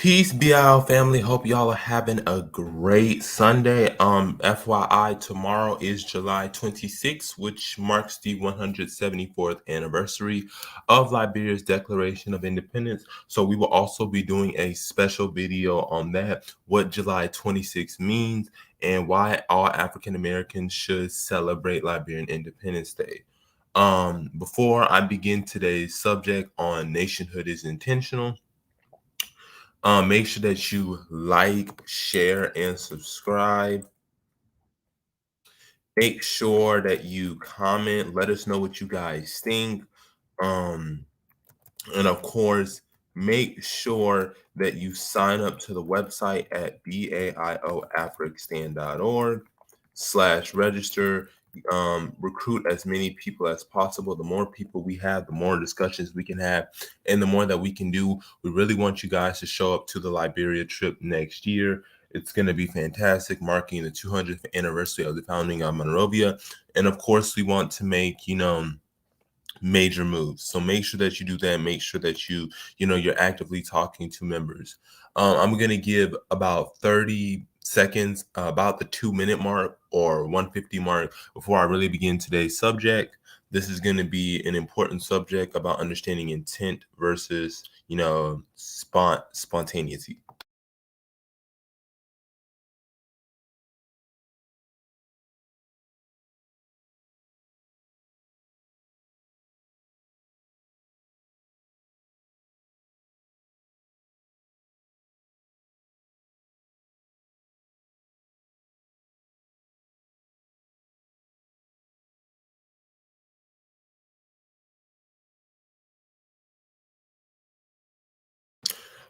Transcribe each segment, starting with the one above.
Peace be out, family. Hope y'all are having a great Sunday. FYI, tomorrow is July 26th, which marks the 174th anniversary of Liberia's Declaration of Independence. So we will also be doing a special video on that, what July 26th means, and why all African Americans should celebrate Liberian Independence Day. Before I begin today's subject on nationhood is intentional. Make sure that you like, share, and subscribe. Make sure that you comment. Let us know what you guys think. Um, and of course, make sure that you sign up to the website at baioafricstan.org/register. Recruit as many people as possible. The more people we have, the more discussions we can have, and the more that we can do. We really want you guys to show up to the Liberia trip next year. It's going to be fantastic, marking the 200th anniversary of the founding of Monrovia. And of course, we want to make, major moves. So make sure that you do that. Make sure that you're actively talking to members. I'm going to give about 30 seconds, about the 2-minute mark or 150 mark before I really begin today's subject. This is going to be an important subject about understanding intent versus, spontaneity.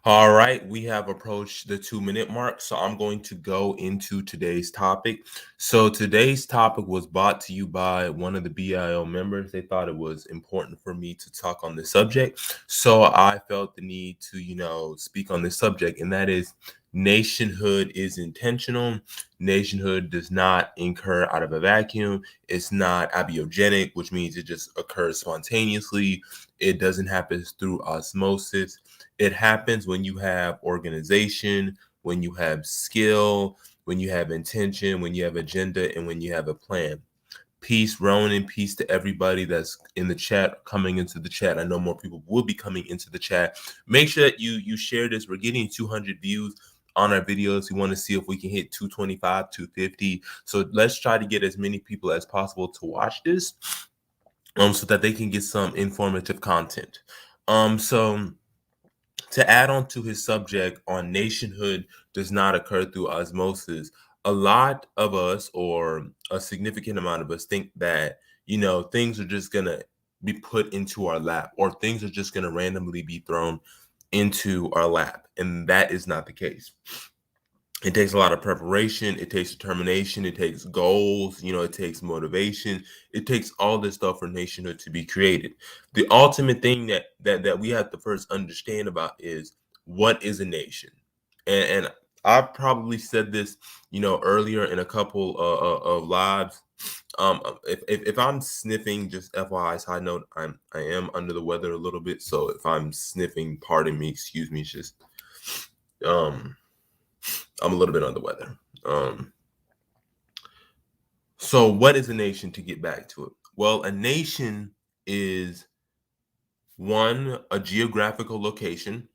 All right, we have approached the 2-minute mark, so I'm going to go into today's topic. So today's topic was brought to you by one of the BIO members. They thought it was important for me to talk on this subject, so I felt the need to, speak on this subject, and that is nationhood is intentional. Nationhood does not incur out of a vacuum. It's not abiogenic, which means it just occurs spontaneously. It doesn't happen through osmosis. It happens when you have organization, when you have skill, when you have intention, when you have agenda, and when you have a plan. Peace, Ronan. Peace to everybody that's in the chat, coming into the chat. I know more people will be coming into the chat. Make sure that you share this. We're getting 200 views on our videos. We want to see if we can hit 225, 250. So let's try to get as many people as possible to watch this, so that they can get some informative content. So to add on to his subject on nationhood does not occur through osmosis, a lot of us, or a significant amount of us, think that, things are just going to be put into our lap, or things are just going to randomly be thrown into our lap. And that is not the case. It takes a lot of preparation, it takes determination, it takes goals, it takes motivation, it takes all this stuff for nationhood to be created. The ultimate thing that we have to first understand about is, what is a nation? And I probably said this, earlier in a couple of lives. If I'm sniffing, just FYI side note, I am under the weather a little bit, so if I'm sniffing, pardon me, excuse me. It's just um I'm a little bit under the weather. So what is a nation, to get back to it? Well, a nation is a geographical location.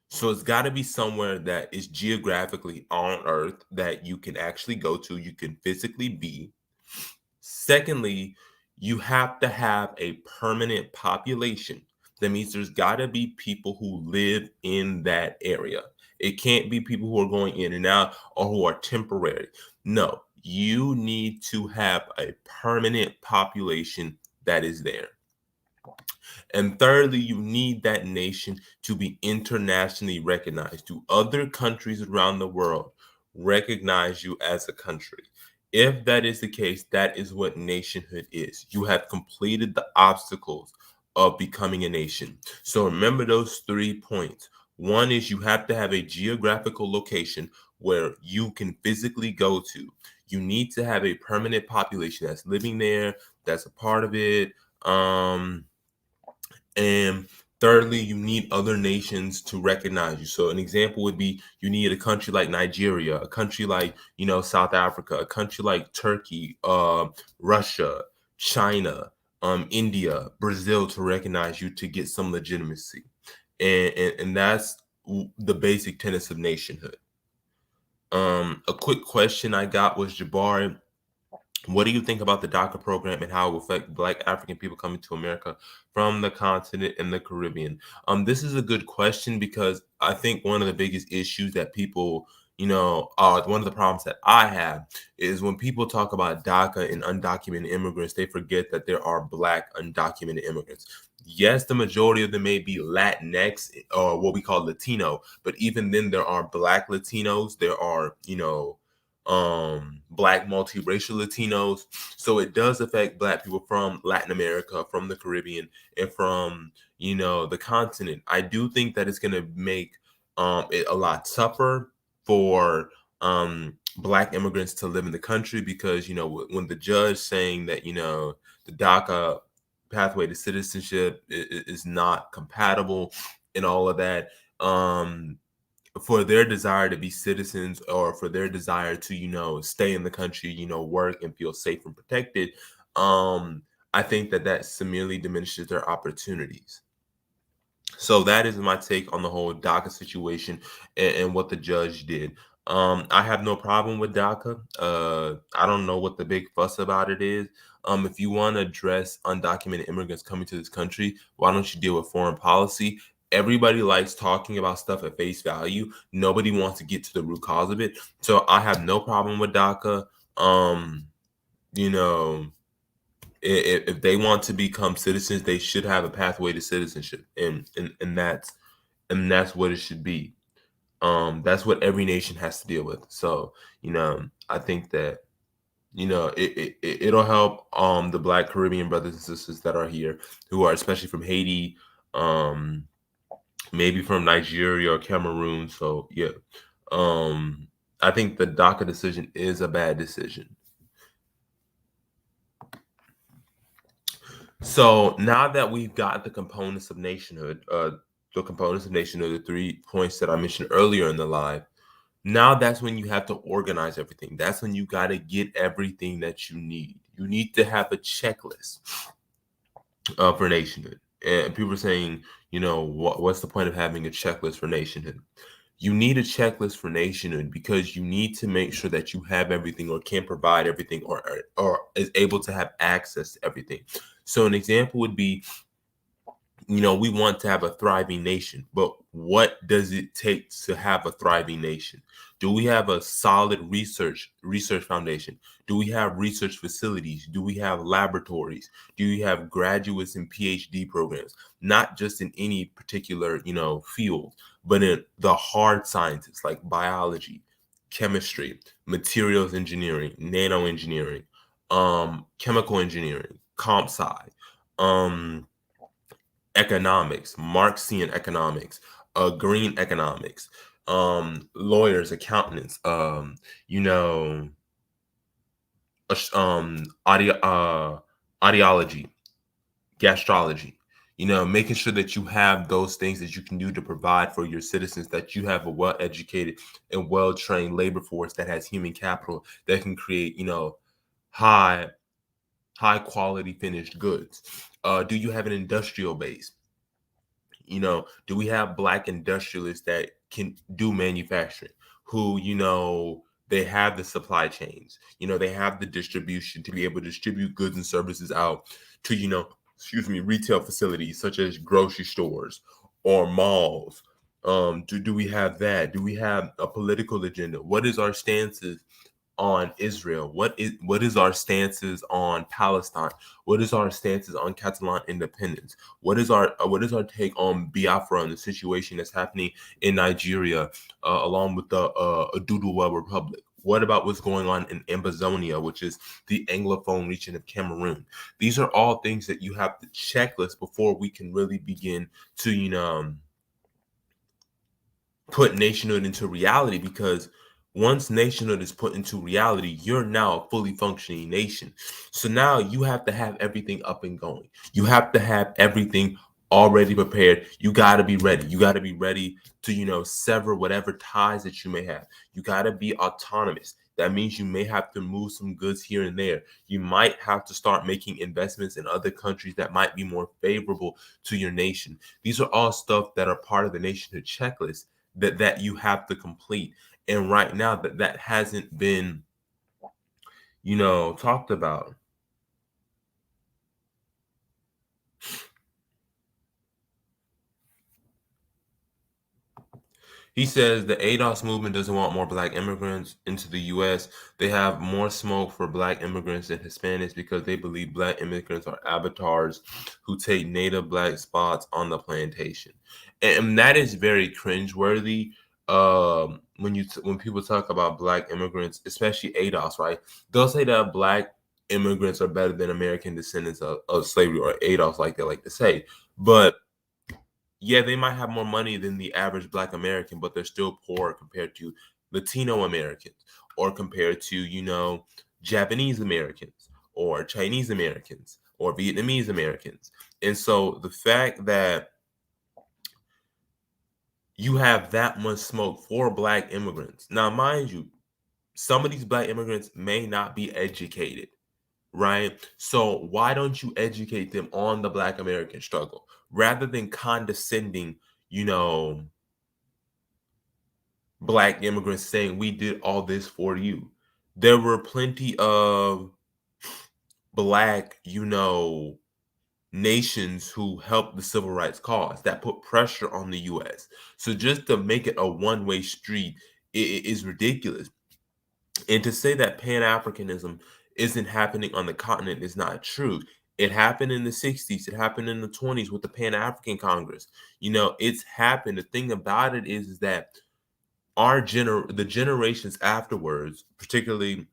So it's got to be somewhere that is geographically on Earth that you can actually go to, you can physically be. Secondly, you have to have a permanent population. That means there's got to be people who live in that area. It can't be people who are going in and out or who are temporary. No, you need to have a permanent population that is there. And thirdly, you need that nation to be internationally recognized. Do other countries around the world recognize you as a country? If that is the case, that is what nationhood is. You have completed the obstacles of becoming a nation. So remember those 3 points. One is, you have to have a geographical location where you can physically go to. You need to have a permanent population that's living there, that's a part of it. And Thirdly, you need other nations to recognize you. So an example would be you need a country like Nigeria, a country like, South Africa, a country like Turkey, Russia, China, India, Brazil to recognize you to get some legitimacy. And that's the basic tenets of nationhood. A quick question I got was, Jabari, what do you think about the DACA program and how it will affect Black African people coming to America from the continent and the Caribbean? This is a good question because I think one of the biggest issues that people, one of the problems that I have is when people talk about DACA and undocumented immigrants, they forget that there are Black undocumented immigrants. Yes, the majority of them may be Latinx or what we call Latino, but even then, there are Black Latinos. There are, Black multiracial Latinos. So it does affect Black people from Latin America, from the Caribbean, and from the continent. I do think that it's going to make it a lot tougher for Black immigrants to live in the country because when the judge saying that the DACA pathway to citizenship is not compatible and all of that. For their desire to be citizens or for their desire to stay in the country, work and feel safe and protected, I think that severely diminishes their opportunities. So that is my take on the whole DACA situation and what the judge did. I have no problem with DACA. I don't know what the big fuss about it is. If you want to address undocumented immigrants coming to this country, why don't you deal with foreign policy? Everybody likes talking about stuff at face value. Nobody wants to get to the root cause of it. So I have no problem with DACA. You know, if they want to become citizens, they should have a pathway to citizenship, and that's what it should be. That's what every nation has to deal with. So I think that it'll help the Black Caribbean brothers and sisters that are here, who are especially from Haiti, um, maybe from Nigeria or Cameroon. So yeah, I think the DACA decision is a bad decision. So now that we've got the components of nationhood, the 3 points that I mentioned earlier in the live, now that's when you have to organize everything. That's when you got to get everything that you need. You need to have a checklist for nationhood. And people are saying, what's the point of having a checklist for nationhood? You need a checklist for nationhood because you need to make sure that you have everything or can provide everything or is able to have access to everything. So an example would be, we want to have a thriving nation, but what does it take to have a thriving nation? Do we have a solid research foundation? Do we have research facilities? Do we have laboratories? Do we have graduates and PhD programs? Not just in any particular, field, but in the hard sciences like biology, chemistry, materials engineering, nano engineering, chemical engineering, comp sci, economics, Marxian economics, green economics, lawyers, accountants, audiology, gastrology, making sure that you have those things that you can do to provide for your citizens, that you have a well-educated and well-trained labor force that has human capital that can create, high quality finished goods. Do you have an industrial base? Do we have Black industrialists that can do manufacturing, who, they have the supply chains, they have the distribution to be able to distribute goods and services out to, retail facilities such as grocery stores or malls? Do we have that? Do we have a political agenda? What is our stances on Israel? What is our stances on Palestine? What is our stances on Catalan independence? What is our take on Biafra and the situation that's happening in Nigeria, along with the Aduduwa Republic? What about what's going on in Ambazonia, which is the Anglophone region of Cameroon? These are all things that you have to checklist before we can really begin to, put nationhood into reality, because once nationhood is put into reality, you're now a fully functioning nation. So now you have to have everything up and going. You have to have everything already prepared. You got to be ready. You got to be ready to, sever whatever ties that you may have. You got to be autonomous. That means you may have to move some goods here and there. You might have to start making investments in other countries that might be more favorable to your nation. These are all stuff that are part of the nationhood checklist that you have to complete. And right now that hasn't been, talked about. He says the ADOS movement doesn't want more black immigrants into the U.S. They have more smoke for black immigrants and Hispanics because they believe black immigrants are avatars who take native black spots on the plantation. And that is very cringeworthy. When people talk about black immigrants, especially ADOS, right? They'll say that black immigrants are better than American descendants of slavery, or ADOS, like they like to say. But yeah, they might have more money than the average black American, but they're still poor compared to Latino Americans, or compared to, Japanese Americans or Chinese Americans or Vietnamese Americans. And so the fact that you have that much smoke for black immigrants. Now, mind you, some of these black immigrants may not be educated, right? So why don't you educate them on the black American struggle rather than condescending, you know, black immigrants saying we did all this for you? There were plenty of black, nations who helped the civil rights cause that put pressure on the US. So just to make it a one-way street is ridiculous. And to say that Pan-Africanism isn't happening on the continent is not true. It happened in the 60s, it happened in the 20s with the Pan-African Congress. It's happened. The thing about it is that the generations afterwards, particularly,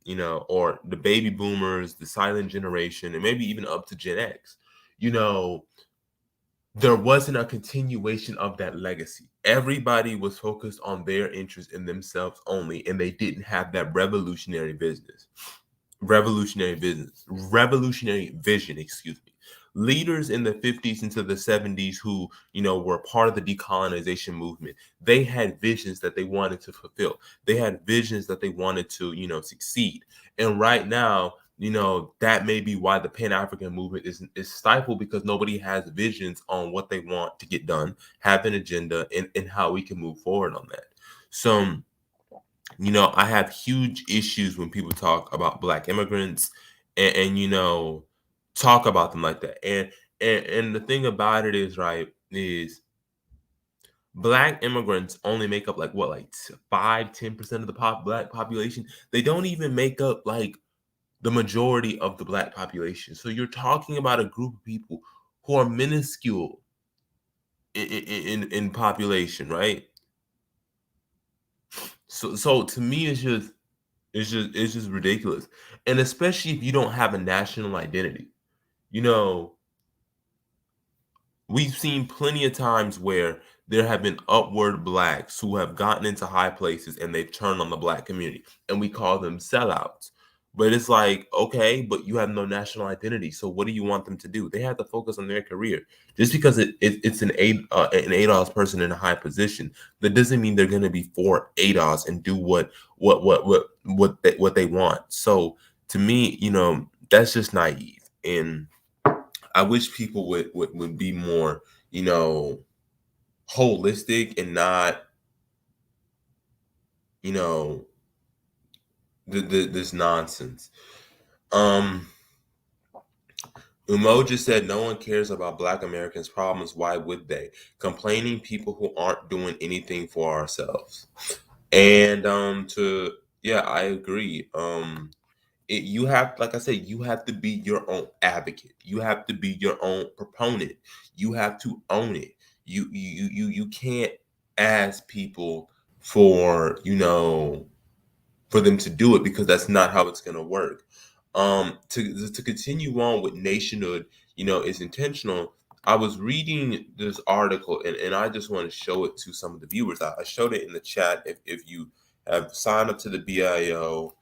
or the baby boomers, the silent generation, and maybe even up to Gen X, you know, there wasn't a continuation of that legacy. Everybody was focused on their interest in themselves only, and they didn't have that revolutionary vision, excuse me. Leaders in the 50s into the 70s who, were part of the decolonization movement, they had visions that they wanted to fulfill. They had visions that they wanted to, succeed. And right now, that may be why the Pan-African movement is stifled, because nobody has visions on what they want to get done, have an agenda, and how we can move forward on that. So, I have huge issues when people talk about black immigrants and talk about them like that. And the thing about it is, right, is black immigrants only make up like what, like 5-10% of the black population. They don't even make up like the majority of the black population. So you're talking about a group of people who are minuscule in population, right? So to me, it's just ridiculous. And especially if you don't have a national identity. You know, We've seen plenty of times where there have been upward blacks who have gotten into high places and they've turned on the black community, and we call them sellouts. But it's like, okay, but you have no national identity. So what do you want them to do? They have to focus on their career. Just because it's an ADOS person in a high position, that doesn't mean they're going to be for ADOS and do what they want. So to me, that's just naive. And I wish people would be more, holistic, and not, you know, this nonsense. Um, Umo just said no one cares about Black Americans' problems. Why would they? Complaining people who aren't doing anything for ourselves. And to yeah, I agree. You have, like I said, you have to be your own advocate. You have to be your own proponent. You have to own it. You can't ask people for, for them to do it, because that's not how it's going to work. To continue on with nationhood, is intentional. I was reading this article, and I just want to show it to some of the viewers. I showed it in the chat if you have signed up to the BIO.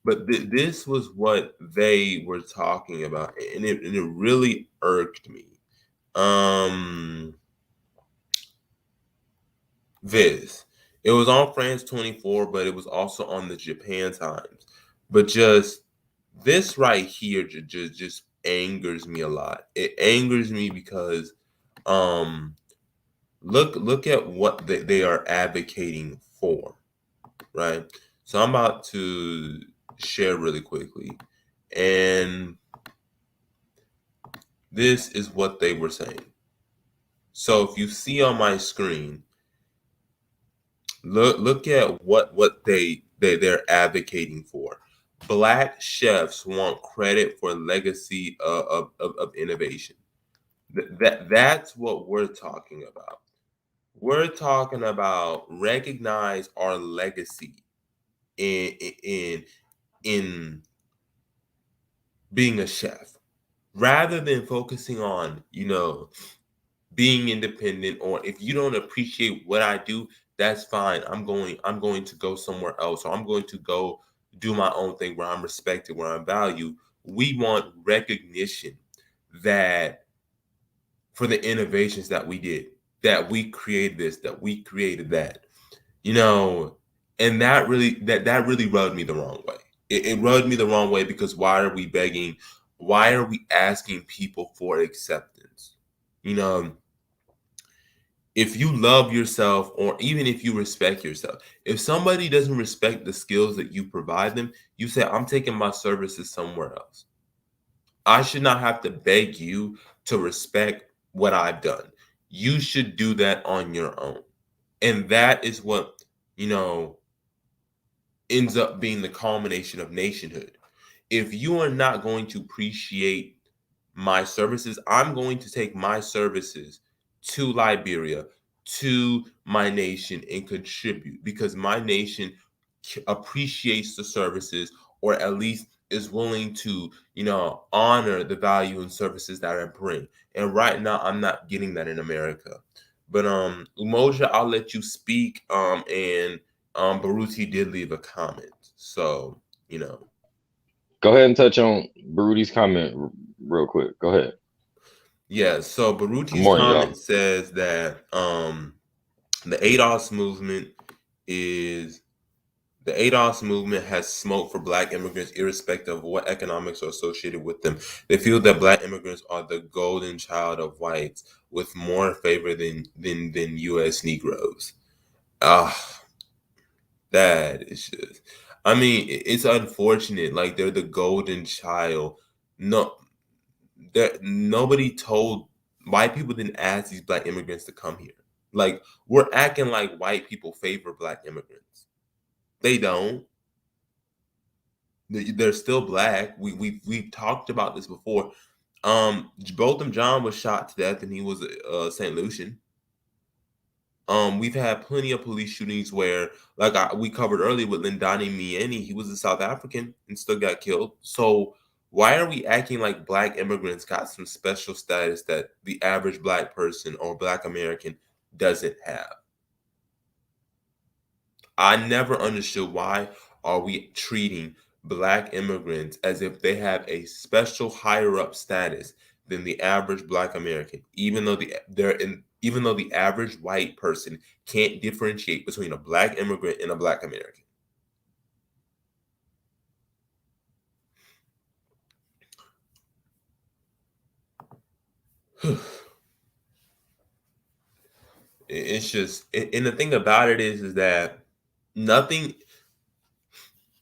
But this was what they were talking about, and it really irked me. Viz. It was on France 24, but it was also on the Japan Times. But just this right here just angers me a lot. It angers me because um look at what they are advocating for, right? So I'm about to share really quickly. And this is what they were saying. So if you see on my screen, look at what they're advocating for. Black chefs want credit for legacy of innovation. That's what we're talking about. We're talking about recognize our legacy in in being a chef rather than focusing on being independent, or if you don't appreciate what I do, that's fine. I'm going to go somewhere else, or I'm going to go do my own thing where I'm respected, where I'm valued. We want recognition that for the innovations that we did, that we created this, that we created that. You know, and that really rubbed me the wrong way. It rubbed me the wrong way because why are we begging? Why are we asking people for acceptance? You know, if you love yourself, or even if you respect yourself, if somebody doesn't respect the skills that you provide them, you say, I'm taking my services somewhere else. I should not have to beg you to respect what I've done. You should do that on your own. And that is what, you know, ends up being the culmination of nationhood. If you are not going to appreciate my services, I'm going to take my services to Liberia, to my nation, and contribute because my nation appreciates the services, or at least is willing to, honor the value and services that I bring. And right now, I'm not getting that in America. But Umoja, I'll let you speak. And Baruti did leave a comment, so you know. Go ahead and touch on Baruti's comment real quick. Go ahead. Yeah, so Good Baruti's morning, y'all. comment says that the ADOS movement is the ADOS movement has smoke for Black immigrants, irrespective of what economics are associated with them. They feel that Black immigrants are the golden child of whites, with more favor than U.S. Negroes. Ah, that is just. I mean, it's unfortunate. Like they're the golden child. No, that nobody told white people didn't ask these Black immigrants to come here. Like we're acting like white people favor Black immigrants. They don't. They're still Black. We've talked about this before. Botham John was shot to death, and he was a St. Lucian. We've had plenty of police shootings where, like we covered earlier with Lindani Mieni, he was a South African and still got killed. So why are we acting like Black immigrants got some special status that the average Black person or Black American doesn't have? I never understood why are we treating Black immigrants as if they have a special higher up status than the average Black American, even though the average white person can't differentiate between a Black immigrant and a Black American. It's just, and the thing about it is that nothing.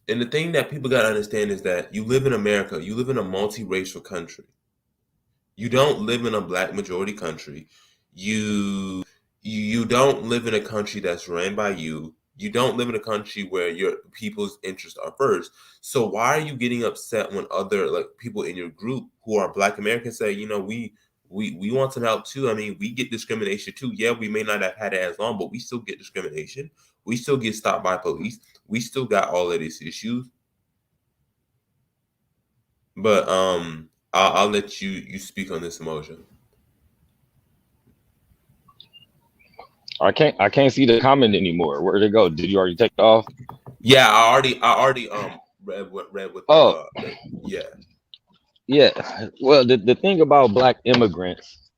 And the thing that people got to understand is that you live in America, you live in a multiracial country. You don't live in a Black majority country. You don't live in a country that's ran by you. You don't live in a country where your people's interests are first. So why are you getting upset when other like people in your group who are Black Americans say, we want some help too? I mean, we get discrimination too. Yeah, we may not have had it as long, but we still get discrimination. We still get stopped by police. We still got all of these issues. But I'll let you speak on this emotion. I can't see the comment anymore. Where'd it go? Did you already take it off? Yeah, I already read what Oh, yeah. yeah. Well, the thing about Black immigrants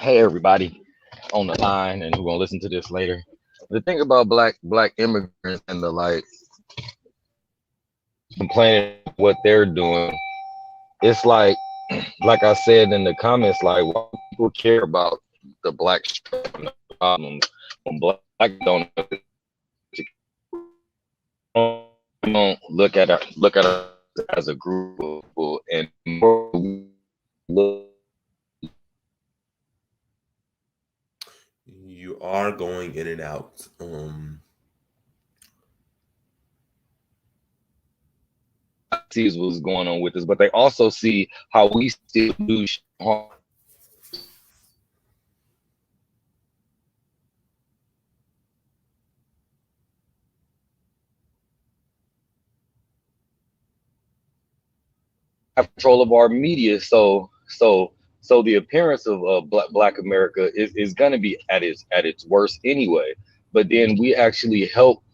Hey everybody on the line and who gonna listen to this later. The thing about black immigrants and the complaining what they're doing, it's like I said in the comments, like why people care about the black problems when black don't look at us as a group of people and more look. You are going in and out. Sees what's going on with us, but they also see how we still do harm. Have control of our media, so the appearance of black America is going to be at its worst anyway. But then we actually help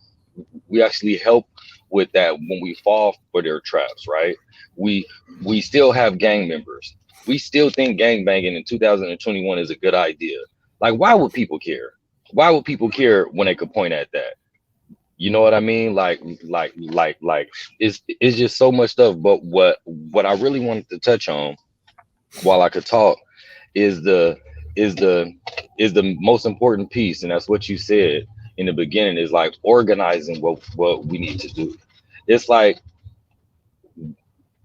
with that when we fall for their traps, right? We we still have gang members. We still think gang banging in 2021 is a good idea. Like, why would people care? Why would people care when they could point at that? You know what I mean? Like, it's just so much stuff. But what I really wanted to touch on while I could talk is is the the most important piece, and that's what you said in the beginning, is like organizing what we need to do. It's like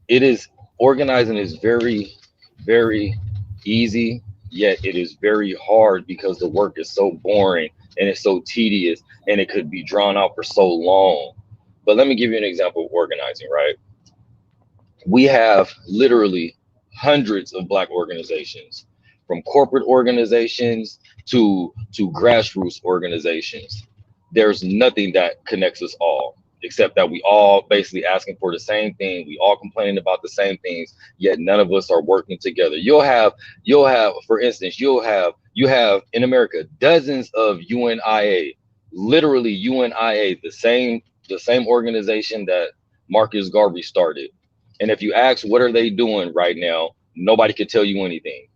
it is organizing is very easy, yet it is very hard because the work is so boring and it's so tedious and it could be drawn out for so long. But let me give you an example of organizing, right? We have literally hundreds of black organizations, from corporate organizations to grassroots organizations. There's nothing that connects us all except that we all basically asking for the same thing, we all complaining about the same things, yet none of us are working together. You'll have for instance, you have in America dozens of UNIA, literally UNIA, the same organization that Marcus Garvey started. And if you ask what are they doing right now, nobody could tell you anything,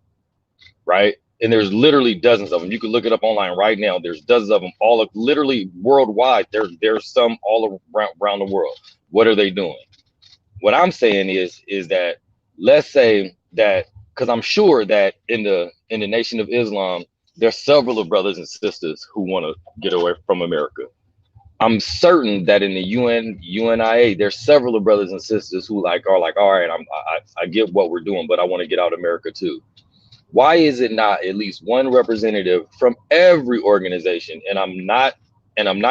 right? And there's literally dozens of them. You can look it up online right now. There's dozens of them, all of literally worldwide. There's some all around the world. What are they doing? What I'm saying is that, let's say that, because I'm sure that in the Nation of Islam, there's several of brothers and sisters who want to get away from America. I'm certain that in the UNIA, there's several of brothers and sisters who are like, all right, I get what we're doing, but I want to get out of America too. Why is it not at least one representative from every organization? And I'm not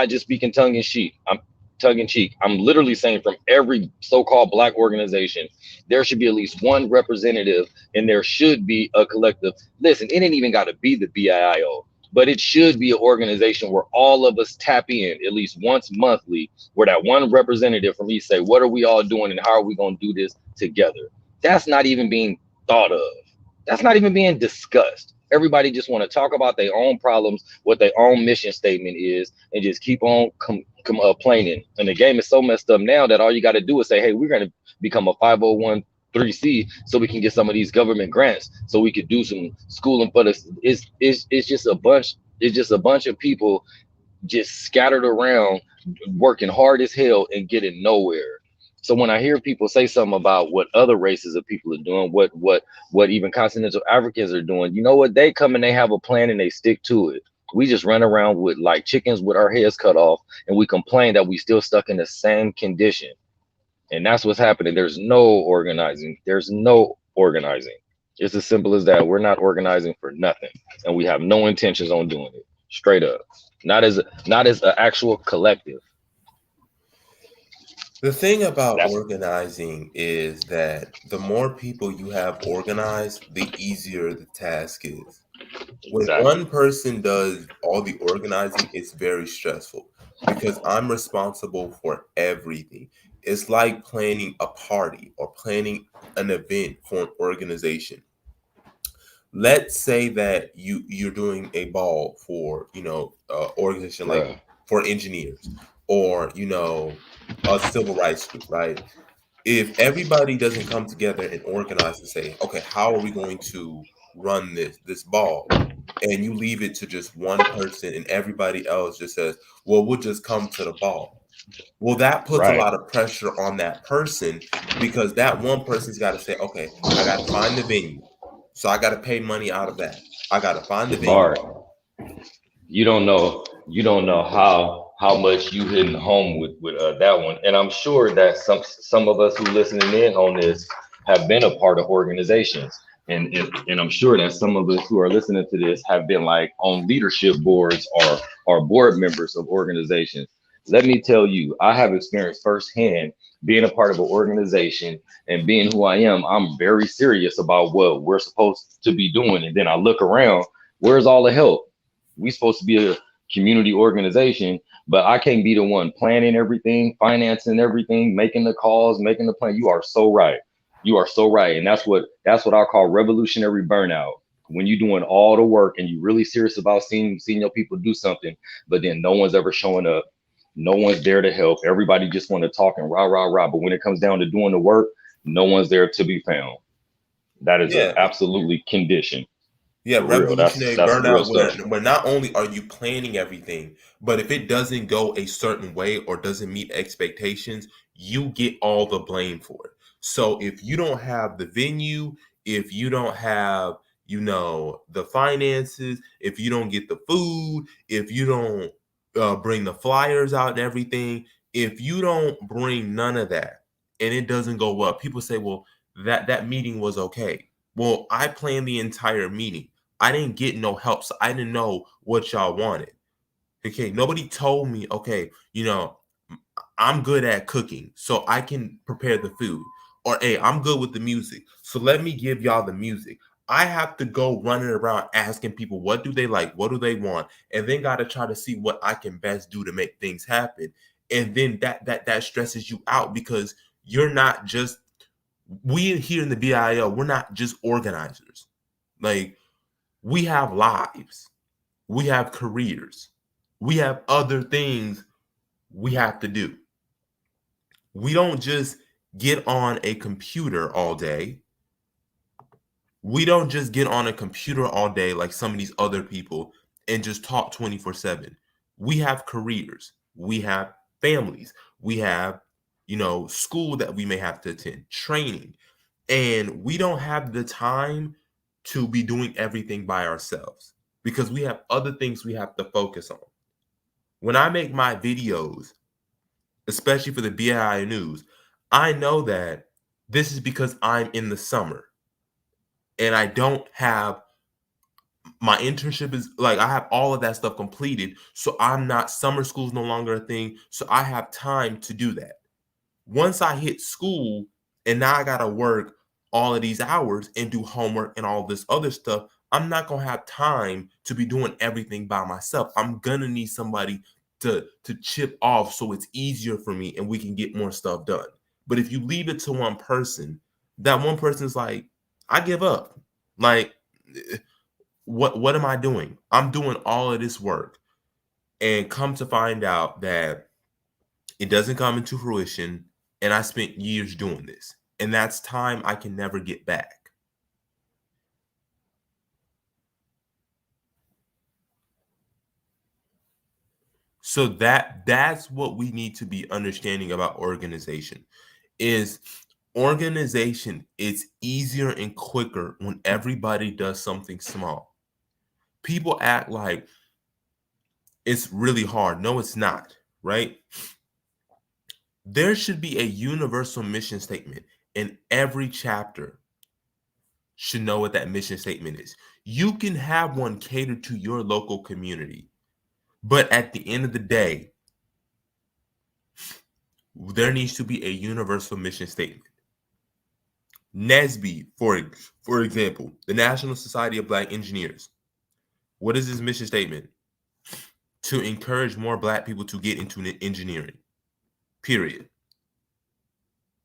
just speaking tongue in cheek. I'm literally saying from every so-called black organization, there should be at least one representative, and there should be a collective. Listen, it ain't even got to be the BIO, but it should be an organization where all of us tap in at least once monthly, where that one representative from each say, what are we all doing and how are we going to do this together? That's not even being thought of. That's not even being discussed. Everybody just want to talk about their own problems, what their own mission statement is, and just keep on complaining. And the game is so messed up now that all you got to do is say, "Hey, we're going to become a 501(c) so we can get some of these government grants, so we could do some schooling." But it's just a bunch. It's just a bunch of people just scattered around, working hard as hell and getting nowhere. So when I hear people say something about what other races of people are doing, what even continental Africans are doing, you know what? They come and they have a plan and they stick to it. We just run around with like chickens with our heads cut off, and we complain that we still stuck in the same condition. And that's what's happening. There's no organizing. There's no organizing. It's as simple as that. We're not organizing for nothing, and we have no intentions on doing it. Straight up. Not as an actual collective. The thing about That's organizing is that the more people you have organized, the easier the task is. When exactly one person does all the organizing, it's very stressful because I'm responsible for everything. It's like planning a party or planning an event for an organization. Let's say that you're doing a ball for organization like bruh. for engineers or a civil rights group, right? If everybody doesn't come together and organize and say, okay, how are we going to run this ball, and you leave it to just one person and everybody else just says, well, we'll just come to the ball. Well, that puts a Right. lot of pressure on that person, because that one person's got to say, okay, I got to find the venue. So I got to pay money out of that. I got to find the venue. Bart, you don't know how much you hitting home with that one. And I'm sure that some of us who listening in on this have been a part of organizations. And I'm sure that some of us who are listening to this have been like on leadership boards or board members of organizations. Let me tell you, I have experienced firsthand being a part of an organization, and being who I am, I'm very serious about what we're supposed to be doing. And then I look around, where's all the help? We supposed to be a community organization, but I can't be the one planning everything, financing everything, making the calls, making the plan. You are so right. You are so right. And that's what I call revolutionary burnout. When you're doing all the work and you're really serious about seeing your people do something, but then no one's ever showing up. No one's there to help. Everybody just want to talk and rah rah rah. But when it comes down to doing the work, no one's there to be found. That is a Yeah. absolutely condition. Yeah, For real. That's revolutionary that's real burnout stuff. where not only are you planning everything, but if it doesn't go a certain way or doesn't meet expectations, you get all the blame for it. So if you don't have the venue, if you don't have, the finances, if you don't get the food, if you don't bring the flyers out and everything, if you don't bring none of that and it doesn't go well, people say, well, that meeting was okay. Well, I planned the entire meeting. I didn't get no help, so I didn't know what y'all wanted. Okay, nobody told me, okay, I'm good at cooking, so I can prepare the food. Or, hey, I'm good with the music, so let me give y'all the music. I have to go running around asking people what do they like, what do they want, and then got to try to see what I can best do to make things happen. And then that stresses you out, because you're not just we here in the BIL, we're not just organizers. Like, we have lives, we have careers, we have other things we have to do. We don't just get on a computer all day. We don't just get on a computer all day like some of these other people and just talk 24/7. We have careers, we have families, we have, school that we may have to attend, training, and we don't have the time to be doing everything by ourselves because we have other things we have to focus on. When I make my videos, especially for the BI News, I know that this is because I'm in the summer and I don't have my internship is like I have all of that stuff completed. So I'm not, summer school's no longer a thing. So I have time to do that. Once I hit school and now I gotta work all of these hours and do homework and all this other stuff, I'm not gonna have time to be doing everything by myself. I'm gonna need somebody to chip off so it's easier for me and we can get more stuff done. But if you leave it to one person, that one person's like, I give up. Like, what am I doing? I'm doing all of this work and come to find out that it doesn't come into fruition, and I spent years doing this. And that's time I can never get back. So that's what we need to be understanding about organization is organization is easier and quicker when everybody does something small. People act like it's really hard. No, it's not, right? There should be a universal mission statement, and every chapter should know what that mission statement is. You can have one catered to your local community, but at the end of the day, there needs to be a universal mission statement. NSBE, for example, the National Society of Black Engineers. What is his mission statement? To encourage more Black people to get into engineering. Period.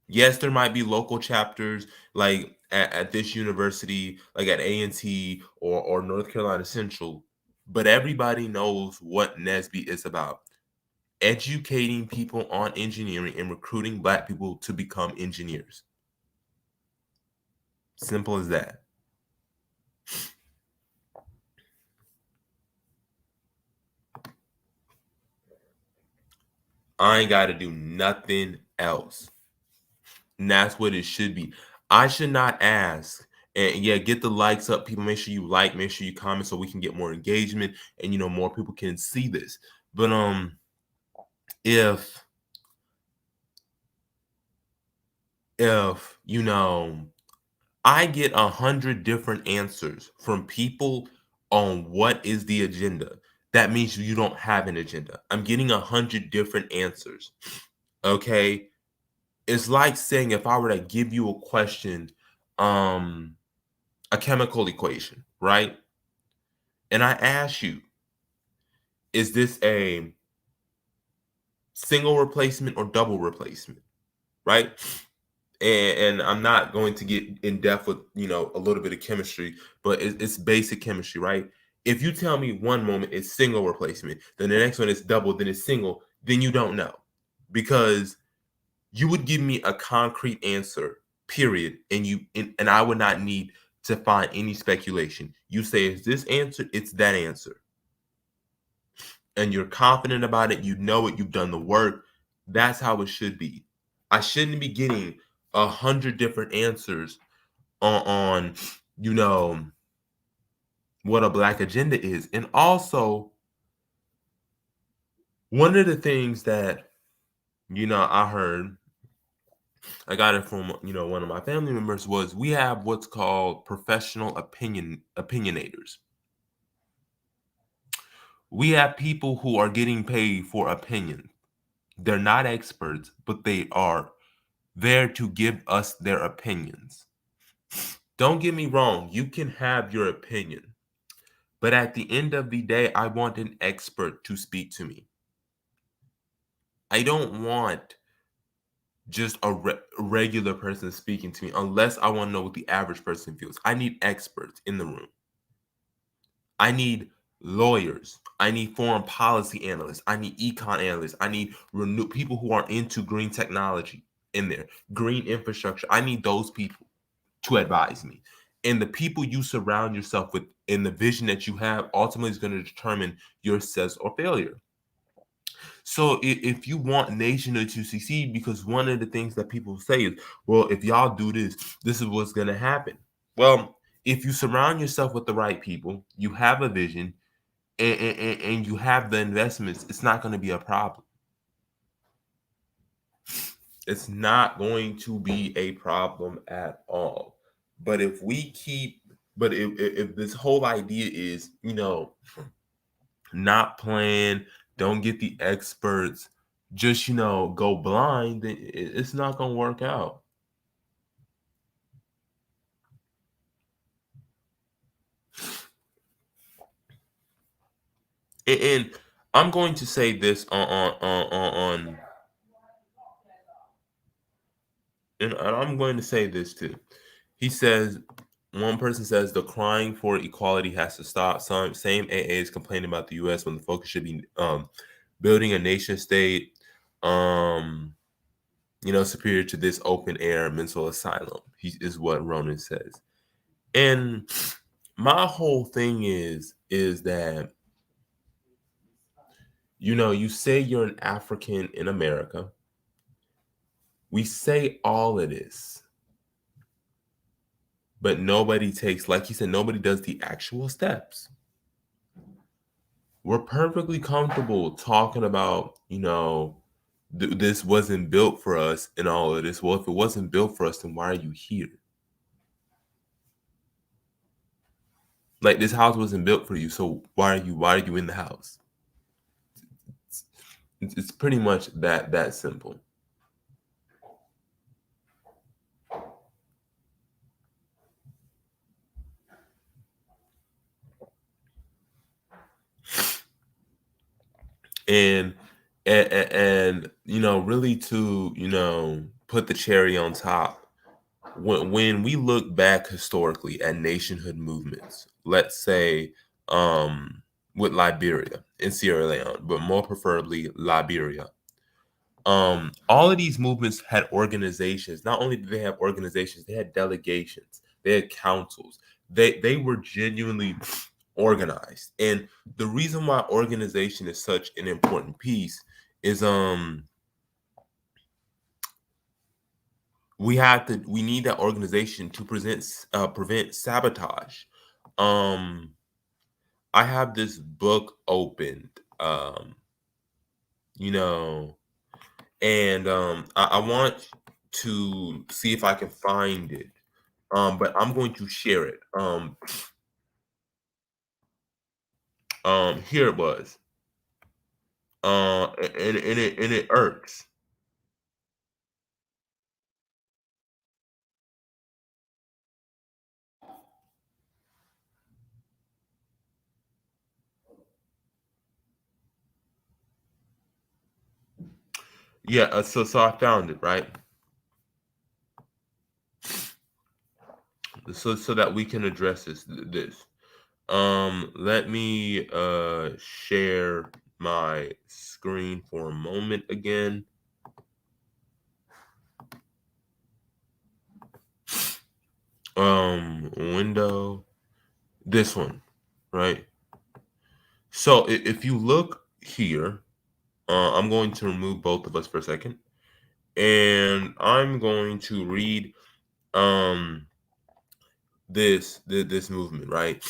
Yes, there might be local chapters like at this university, like at A&T or North Carolina Central, but everybody knows what NSBE is about. Educating people on engineering and recruiting Black people to become engineers. Simple as that. I ain't got to do nothing else. And that's what it should be. I should not ask. And yeah, get the likes up, people. Make sure you like, make sure you comment so we can get more engagement and more people can see this. But if if I get 100 different answers from people on what is the agenda, that means you don't have an agenda. I'm getting 100 different answers. Okay. It's like saying if I were to give you a question, a chemical equation, right? And I ask you, is this a single replacement or double replacement, right? And I'm not going to get in depth with a little bit of chemistry, but it's basic chemistry, right? If you tell me one moment it's single replacement, then the next one is double, then it's single, then you don't know, because you would give me a concrete answer, period, and I would not need to find any speculation. You say it's this answer, it's that answer, and you're confident about it. You know it. You've done the work. That's how it should be. I shouldn't be getting 100 different answers on what a black agenda is. And also, one of the things that I heard, I got it from one of my family members, was we have what's called professional opinionators. We have people who are getting paid for opinion. They're not experts, but they are there to give us their opinions. Don't get me wrong, you can have your opinion, but at the end of the day, I want an expert to speak to me. I don't want just a regular person speaking to me unless I want to know what the average person feels. I need experts in the room. I need lawyers. I need foreign policy analysts. I need econ analysts. I need people who are into green technology in there, green infrastructure. I need those people to advise me. And the people you surround yourself with and the vision that you have ultimately is going to determine your success or failure. So if you want Nationhood to succeed, because one of the things that people say is, well, if y'all do this, this is what's going to happen. Well, if you surround yourself with the right people, you have a vision, and you have the investments, it's not going to be a problem. It's not going to be a problem at all. But if this whole idea is, not plan, don't get the experts, just go blind, then it's not going to work out. And I'm going to say this on and I'm going to say this too. He says, one person says the crying for equality has to stop. Same AA is complaining about the U.S. when the focus should be building a nation state, superior to this open air mental asylum. Is what Ronan says. And my whole thing is that you say you're an African in America. We say all of this, but nobody takes, like he said, nobody does the actual steps. We're perfectly comfortable talking about, this wasn't built for us and all of this. Well, if it wasn't built for us, then why are you here? Like, this house wasn't built for you, so why are you in the house? It's pretty much that simple. And really to put the cherry on top, when we look back historically at nationhood movements, let's say with Liberia and Sierra Leone, but more preferably Liberia, all of these movements had organizations. Not only did they have organizations, they had delegations, they had councils. They were genuinely organized. And the reason why organization is such an important piece is we need that organization to prevent sabotage. Um, I have this book opened, you know, and I want to see if I can find it. But I'm going to share it. Here it was. And it irks. Yeah. So I found it, right. So that we can address this. Let me share my screen for a moment again. Window, this one, right? So if you look here, I'm going to remove both of us for a second, and I'm going to read um this movement, right?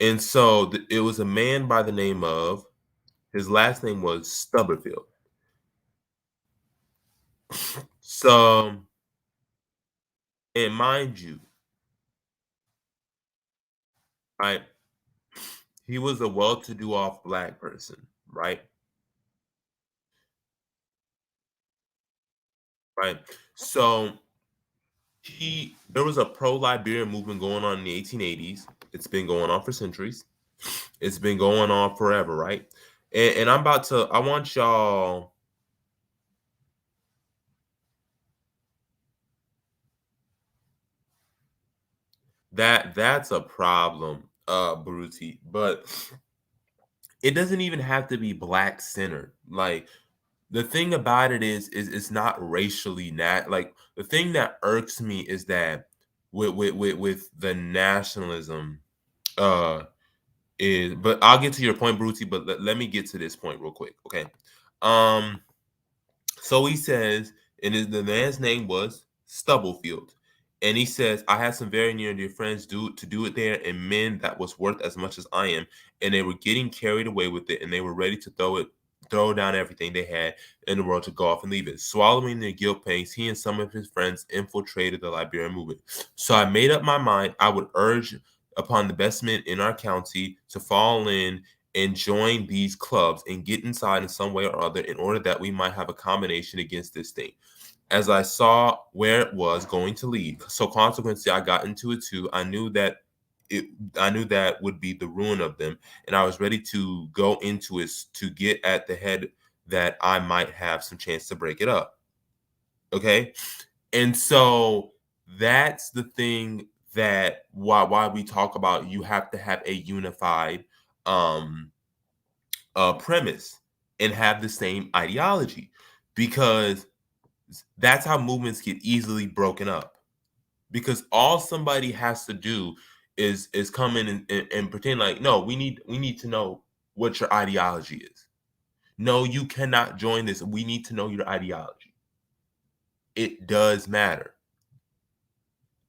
And so it was a man by the name of, his last name was Stubberfield. So, and mind you, right, he was a well-to-do off black person, right? Right. So he there was a pro-Liberian movement going on in the 1880s. It's been going on for centuries. It's been going on forever, right? And I want y'all, that's a problem, Baruti. But it doesn't even have to be black centered. Like, the thing about it is it's not racially like, the thing that irks me is that with the nationalism, uh is, but I'll get to your point, Brucey, but let me get to this point real quick, okay? Um so he says, and the man's name was Stubblefield. And he says, I had some very near and dear friends do it there, and men that was worth as much as I am, and they were getting carried away with it, and they were ready to throw down everything they had in the world to go off and leave it. Swallowing their guilt pangs, he and some of his friends infiltrated the Liberian movement. So I made up my mind I would urge upon the best men in our county to fall in and join these clubs and get inside in some way or other in order that we might have a combination against this thing. As I saw where it was going to lead, so consequently I got into it too. It I knew that would be the ruin of them, and I was ready to go into it to get at the head that I might have some chance to break it up. Okay? And so that's the thing, that why we talk about you have to have a unified um premise and have the same ideology, because that's how movements get easily broken up, because all somebody has to do is come in and pretend like, no, we need to know what your ideology is. No, you cannot join this. We need to know your ideology. It does matter.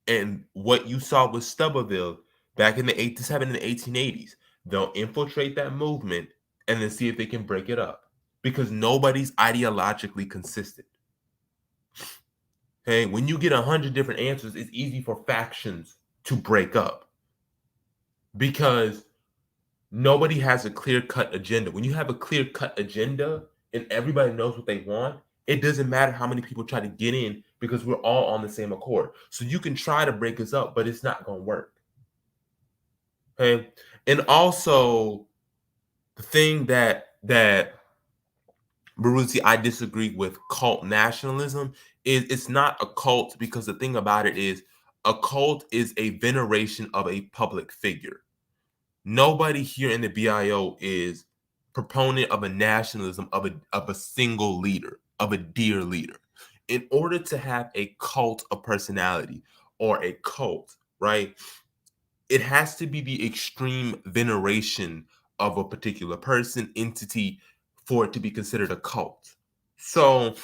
And what you saw with Stubberville back in the 87 and the 1880s, they'll infiltrate that movement and then see if they can break it up, because nobody's ideologically consistent. Okay, when you get 100 different answers, it's easy for factions to break up, because nobody has a clear cut agenda. When you have a clear cut agenda and everybody knows what they want, it doesn't matter how many people try to get in, because we're all on the same accord. So you can try to break us up, but it's not going to work. Okay. And also, the thing that Baruzzi, I disagree with cult nationalism, is it's not a cult, because the thing about it is, a cult is a veneration of a public figure. Nobody here in the BIO is proponent of a nationalism of a single leader, of a dear leader. In order to have a cult of personality or a cult, right, it has to be the extreme veneration of a particular person, entity, for it to be considered a cult. So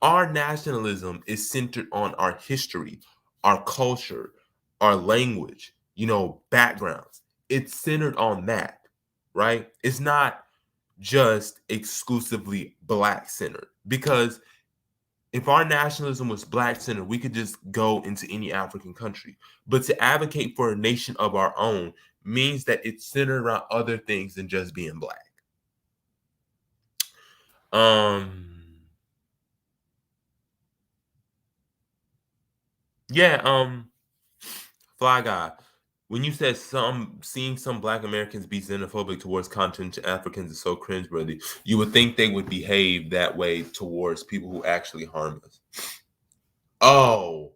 Our nationalism is centered on our history, our culture, our language, backgrounds. It's centered on that, right? It's not just exclusively black centered, because if our nationalism was black centered, we could just go into any African country. But to advocate for a nation of our own means that it's centered around other things than just being black. Um, yeah, Fly Guy, when you said seeing some black Americans be xenophobic towards continental Africans is so cringeworthy, you would think they would behave that way towards people who actually harm us. Oh,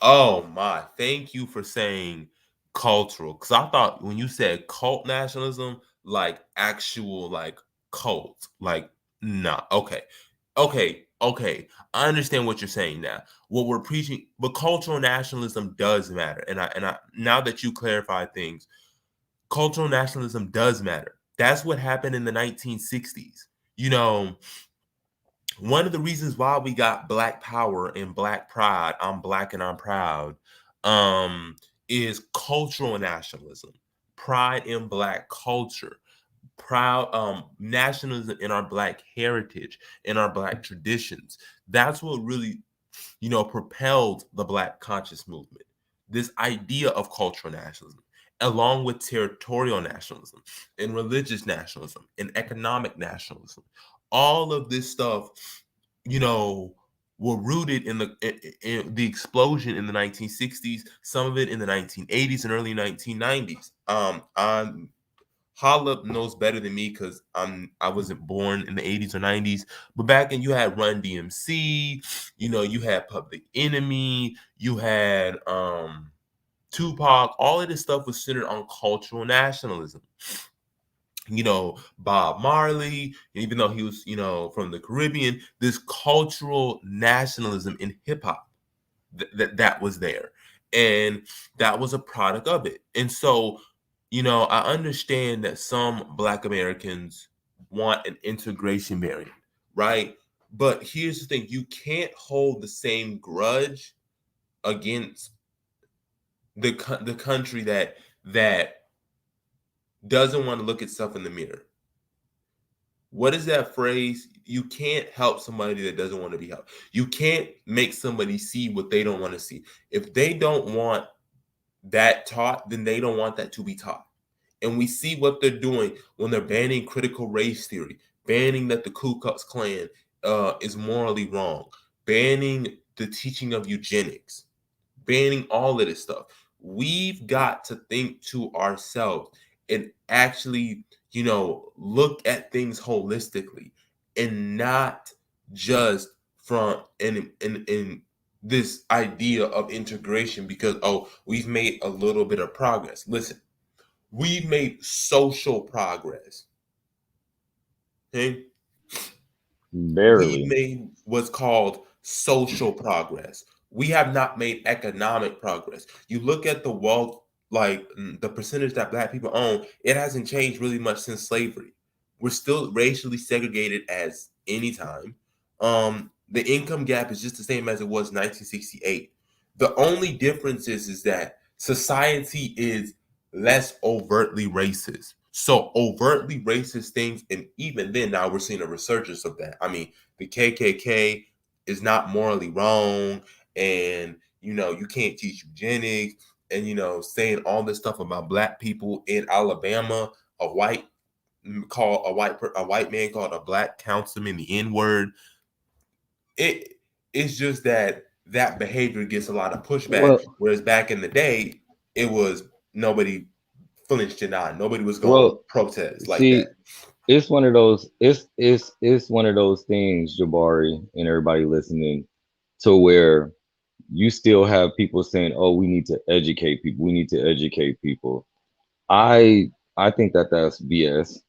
oh my! Thank you for saying cultural, because I thought when you said cult nationalism, like actual like cult, like nah. Okay, okay. I understand what you're saying now. What we're preaching, but cultural nationalism does matter, and I now that you clarify things, cultural nationalism does matter. That's what happened in the 1960s. You know, one of the reasons why we got black power and black pride, I'm black and I'm proud, um is cultural nationalism, pride in black culture, proud nationalism in our black heritage, in our black traditions. That's what really propelled the black conscious movement. This idea of cultural nationalism, along with territorial nationalism and religious nationalism and economic nationalism, all of this stuff, you know, were rooted in the explosion in the 1960s, some of it in the 1980s and early 1990s. I'm Holla knows better than me because I wasn't born in the 80s or 90s. But back then you had Run DMC, you had Public Enemy, you had Tupac. All of this stuff was centered on cultural nationalism. Bob Marley, even though he was, from the Caribbean, this cultural nationalism in hip hop that was there. And that was a product of it. And so, I understand that some Black Americans want an integration variant, right? But here's the thing: you can't hold the same grudge against the country that doesn't want to look itself in the mirror. What is that phrase? You can't help somebody that doesn't want to be helped. You can't make somebody see what they don't want to see. If they don't want that taught, then they don't want that to be taught. And we see what they're doing when they're banning critical race theory, banning that the Ku Klux Klan is morally wrong, banning the teaching of eugenics, banning all of this stuff. We've got to think to ourselves and actually, look at things holistically and not just from in this idea of integration because we've made a little bit of progress. Listen, we've made social progress. Okay? We've Barely. made what's called social progress. We have not made economic progress. You look at the wealth, like the percentage that Black people own, it hasn't changed really much since slavery. We're still racially segregated as any time. The income gap is just the same as it was in 1968. The only difference is that society is less overtly racist. So overtly racist things, and even then, now we're seeing a resurgence of that. I mean, the KKK is not morally wrong, and you can't teach eugenics, and saying all this stuff about Black people in Alabama. A white man called a Black councilman the N word. It's just that behavior gets a lot of pushback, Well, whereas back in the day, it was nobody flinched an eye. Nobody was going to well, protest like that. see, it's one of those. It's one of those things, Jabari, and everybody listening, to where you still have people saying, "Oh, we need to educate people. We need to educate people." I think that that's BS.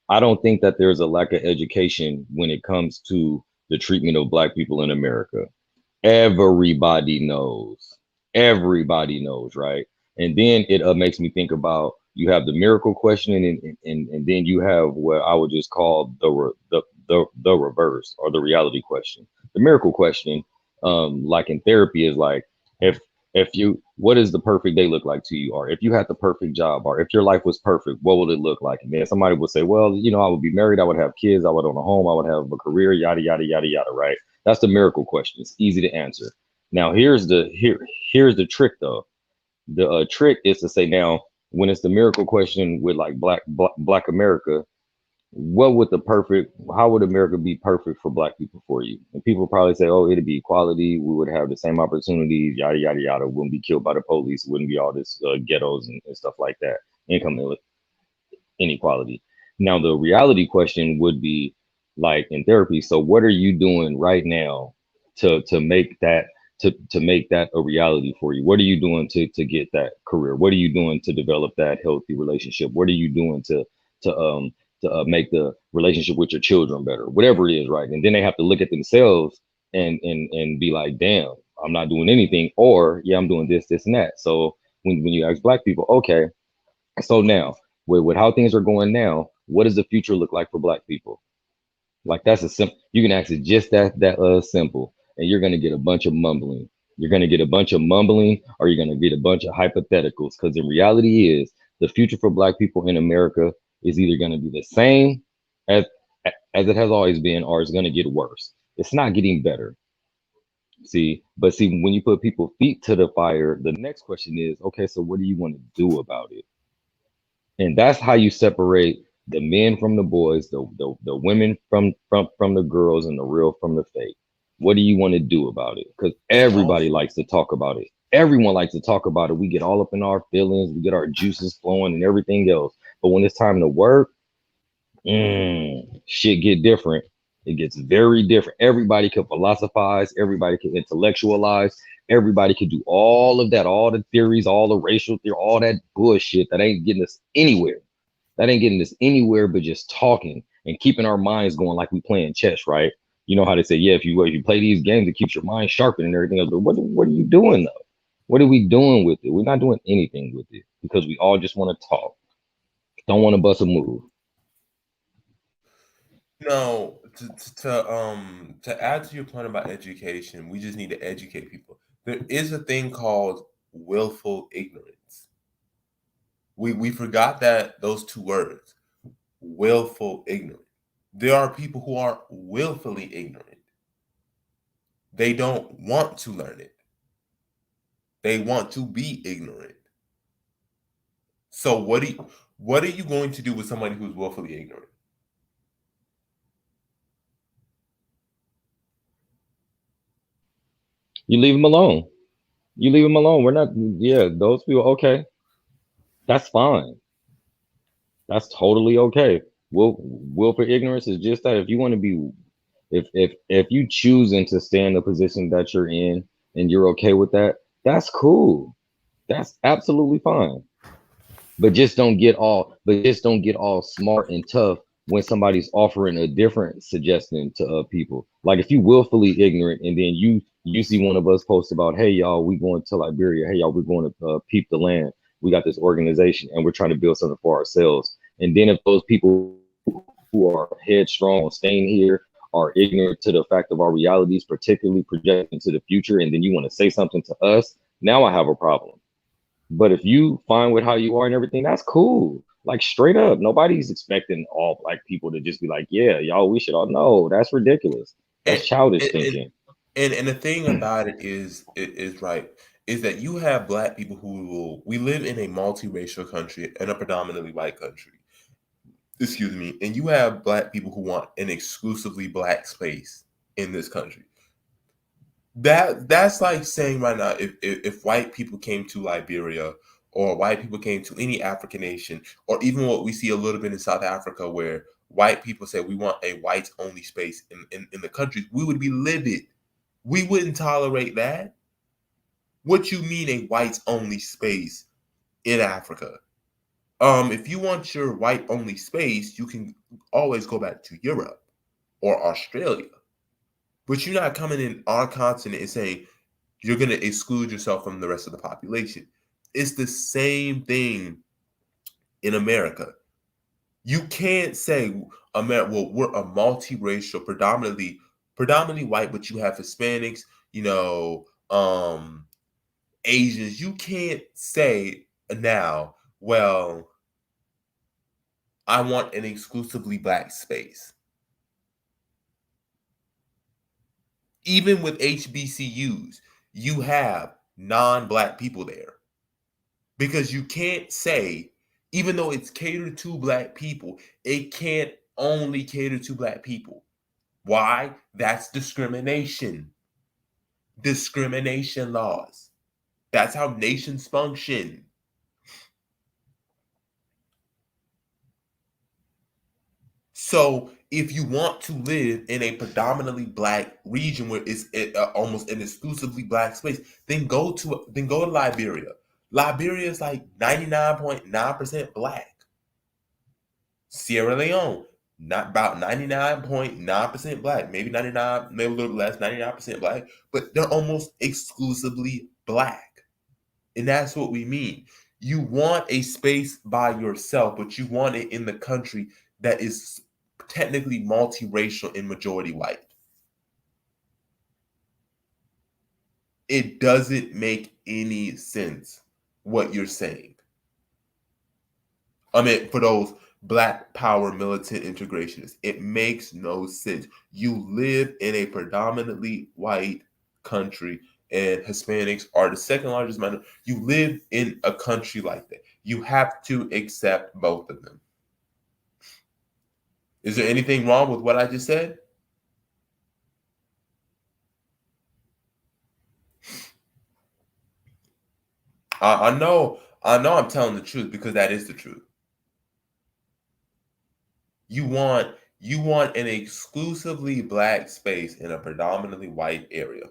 I don't think that there's a lack of education when it comes to the treatment of Black people in America. Everybody knows. Everybody knows, right? And then it makes me think about, You have the miracle question, and then you have what I would just call the reverse, or the reality question. The miracle question, like in therapy, is like, if you, what does the perfect day look like to you? Or if you had the perfect job, or if your life was perfect, what would it look like? And then somebody would say, well, I would be married, I would have kids, I would own a home, I would have a career, yada yada yada yada, right? That's the miracle question. It's easy to answer. Now here's the trick though. The trick is to say, now, when it's the miracle question with like black America, what would the perfect, how would America be perfect for black people for you? And people probably say, oh, it'd be equality, we would have the same opportunities, yada yada yada, wouldn't be killed by the police, wouldn't be all this ghettos and stuff like that, income inequality. Now the reality question would be, like in therapy, so what are you doing right now to make that, to make that a reality for you? What are you doing to get that career? What are you doing to develop that healthy relationship? What are you doing to make the relationship with your children better? Whatever it is, right? And then they have to look at themselves and be like, damn, I'm not doing anything, or yeah, I'm doing this, this, and that. So when you ask black people, okay, so now, with how things are going now, what does the future look like for black people? Like, that's a simple. You can ask it just that simple, and you're gonna get a bunch of mumbling. You're gonna get a bunch of mumbling, or you're gonna get a bunch of hypotheticals. Because the reality is, the future for black people in America is either gonna be the same as as it has always been, or it's gonna get worse. It's not getting better. See, when you put people feet to the fire, the next question is, okay, so what do you want to do about it? And that's how you separate the men from the boys, the women from the girls, and the real from the fake. What do you want to do about it? Because And everybody also, likes to talk about it. Everyone likes to talk about it. We get all up in our feelings, we get our juices flowing and everything else. But when it's time to work, shit get different. It gets very different. Everybody can philosophize, everybody can intellectualize, everybody can do all of that, all the theories, all the racial theory, all that bullshit that ain't getting us anywhere. That ain't getting us anywhere but just talking and keeping our minds going like we playing chess, right? You know how they say, yeah, if you play these games, it keeps your mind sharpened and everything else. But what are you doing though? What are we doing with it? We're not doing anything with it because we all just want to talk. Don't want to bust a move. no, to add to your point about education, we just need to educate people. There is a thing called willful ignorance. We forgot that those two words, willful ignorance. There are people who are willfully ignorant. They don't want to learn it. They want to be ignorant. So what are you going to do with somebody who's willfully ignorant? You leave them alone. You leave them alone. We're not, yeah, those people, okay, that's fine. That's totally okay. Will for ignorance is just that. If you want to be, if you choosing to stay in the position that you're in and you're okay with that, that's cool. That's absolutely fine. But just don't get all smart and tough when somebody's offering a different suggestion to people. Like, if you willfully ignorant and then you see one of us post about, hey y'all, we going to Liberia, hey y'all, we're going to peep the land, we got this organization and we're trying to build something for ourselves. And then if those people who are headstrong on staying here are ignorant to the fact of our realities, particularly projecting to the future, and then you want to say something to us, now I have a problem. But if you fine with how you are and everything, that's cool. Like, straight up, nobody's expecting all black people to just be like, yeah, y'all, we should all know. That's ridiculous. That's And childish and and, thinking. and the thing about it is right is that you have black people who will. We live in a multiracial country and a predominantly white country. Excuse me. And you have black people who want an exclusively black space in this country. That's like saying right now, if white people came to Liberia, or white people came to any African nation, or even what we see a little bit in South Africa, where white people say we want a whites only space in the country, we would be livid. We wouldn't tolerate that. What you mean a whites only space in Africa? If you want your white only space, you can always go back to Europe or Australia. But you're not coming in our continent and saying you're going to exclude yourself from the rest of the population. It's the same thing in America. You can't say America. Well, we're a multiracial, predominantly white, but you have Hispanics, Asians. You can't say now, well, I want an exclusively black space. Even with HBCUs, you have non-black people there. Because you can't say, even though it's catered to black people, it can't only cater to black people. Why? That's discrimination. Discrimination laws. That's how nations function. So if you want to live in a predominantly black region where it's almost an exclusively black space, then go to Liberia. Liberia is like 99.9% black. Sierra Leone, not about 99.9% black, maybe 99, maybe a little less, 99% black, but they're almost exclusively black. And that's what we mean. You want a space by yourself, but you want it in the country that is technically multiracial and majority white. It doesn't make any sense what you're saying. I mean, for those black power militant integrationists, it makes no sense. You live in a predominantly white country, and Hispanics are the second largest minority. You live in a country like that. You have to accept both of them. Is there anything wrong with what I just said? I know I'm telling the truth because that is the truth. You want an exclusively black space in a predominantly white area.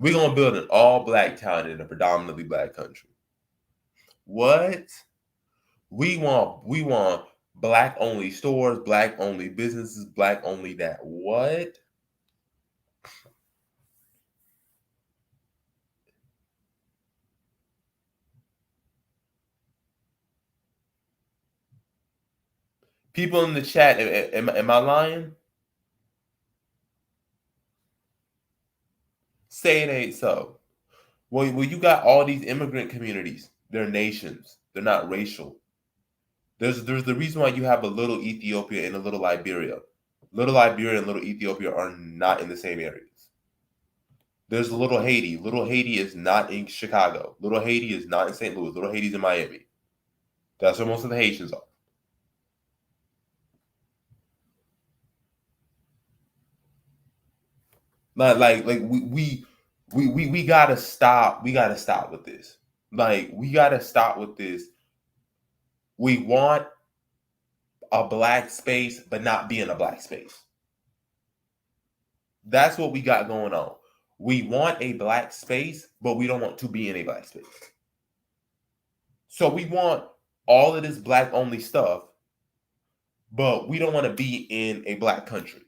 We're gonna build an all black town in a predominantly black country. What? We want black only stores, black only businesses, black only that. What? People in the chat, am I lying? Say it ain't so. Well, you got all these immigrant communities. They're nations. They're not racial. There's the reason why you have a little Ethiopia and a little Liberia. Little Liberia and little Ethiopia are not in the same areas. There's a little Haiti. Little Haiti is not in Chicago. Little Haiti is not in St. Louis. Little Haiti's in Miami. That's where most of the Haitians are. Like we gotta stop. We gotta stop with this. Like we gotta stop with this. We want a black space, but not be in a black space. That's what we got going on. We want a black space, but we don't want to be in a black space. So we want all of this black only stuff, but we don't want to be in a black country.